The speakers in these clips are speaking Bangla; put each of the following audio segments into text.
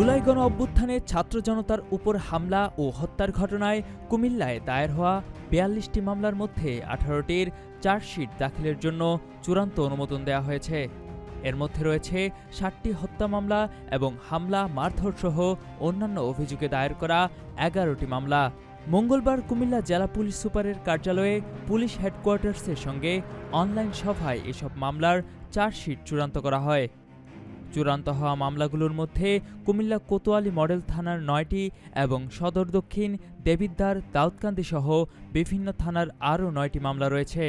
জুলাই গণ অভ্যুত্থানে ছাত্র জনতার উপর হামলা ও হত্যার ঘটনায় কুমিল্লায় দায়ের হওয়া ৪২টি মামলার মধ্যে ১৮টির চার্জশিট দাখিলের জন্য চূড়ান্ত অনুমোদন দেওয়া হয়েছে। এর মধ্যে রয়েছে ৭টি হত্যা মামলা এবং হামলা মারধরসহ অন্যান্য অভিযোগে দায়ের করা ১১টি মামলা। মঙ্গলবার কুমিল্লা জেলা পুলিশ সুপারের কার্যালয়ে পুলিশ হেডকোয়ার্টার্সের সঙ্গে অনলাইন সভায় এসব মামলার চার্জশিট চূড়ান্ত করা হয়। চূড়ান্ত হওয়া মামলাগুলোর মধ্যে কুমিল্লা কোতোয়ালি মডেল থানার ৯টি এবং সদর দক্ষিণ, দেবিদ্বার, দাউদকান্দি সহ বিভিন্ন থানার আরও ৯টি মামলা রয়েছে।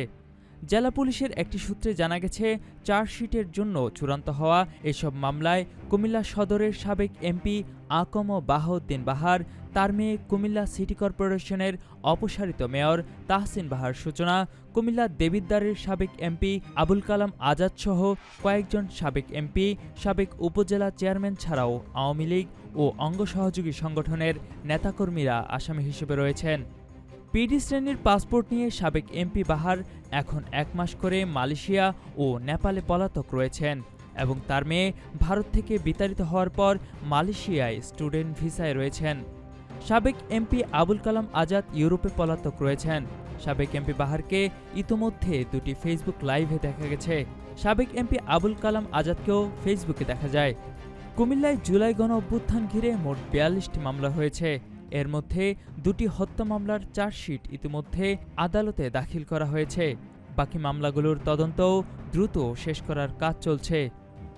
জেলা পুলিশের একটি সূত্রে জানা গেছে, চার্জশিটের জন্য চূড়ান্ত হওয়া এসব মামলায় কুমিল্লা সদরের সাবেক এমপি আকম বাহাউদ্দিন বাহার, তার মেয়ে কুমিল্লা সিটি কর্পোরেশনের অপসারিত মেয়র তাহসিন বাহার সূচনা, কুমিল্লা দেবিদ্বারের সাবেক এমপি আবুল কালাম আজাদ সহ কয়েকজন সাবেক এমপি, সাবেক উপজেলা চেয়ারম্যান ছাড়াও আওয়ামী লীগ ও অঙ্গ সহযোগী সংগঠনের নেতাকর্মীরা আসামি হিসেবে রয়েছেন। পিডি শ্রেণীর পাসপোর্ট নিয়ে সাবেক এমপি বাহার এখন ১ মাস করে মালয়েশিয়া ও নেপালে পলাতক রয়েছেন এবং তার মেয়ে ভারত থেকে বিতাড়িত হওয়ার পর মালয়েশিয়ায় স্টুডেন্ট ভিসায় রয়েছেন। সাবেক এমপি আবুল কালাম আজাদ ইউরোপে পলাতক রয়েছেন। সাবেক এমপি বাহারকে ইতোমধ্যে দুটি ফেসবুক লাইভে দেখা গেছে। সাবেক এমপি আবুল কালাম আজাদকেও ফেসবুকে দেখা যায়। কুমিল্লায় জুলাই গণ অভ্যুত্থান ঘিরে মোট ৪২টি মামলা হয়েছে। এর মধ্যে দুটি হত্যা মামলার চার্জশিট ইতিমধ্যে আদালতে দাখিল করা হয়েছে। বাকি মামলাগুলোর তদন্তও দ্রুত শেষ করার কাজ চলছে।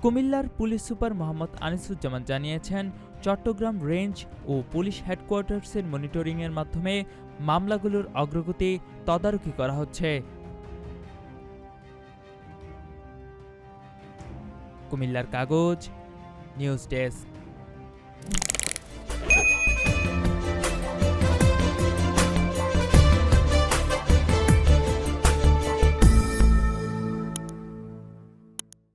কুমিল্লার পুলিশ সুপার মোহাম্মদ আনিসুজ্জামান জানিয়েছেন, চট্টগ্রাম রেঞ্জ ও পুলিশ হেডকোয়ার্টার্সের মনিটরিংয়ের মাধ্যমে মামলাগুলোর অগ্রগতি তদারকি করা হচ্ছে। কুমিল্লার কাগজ, নিউজ ডেস্ক।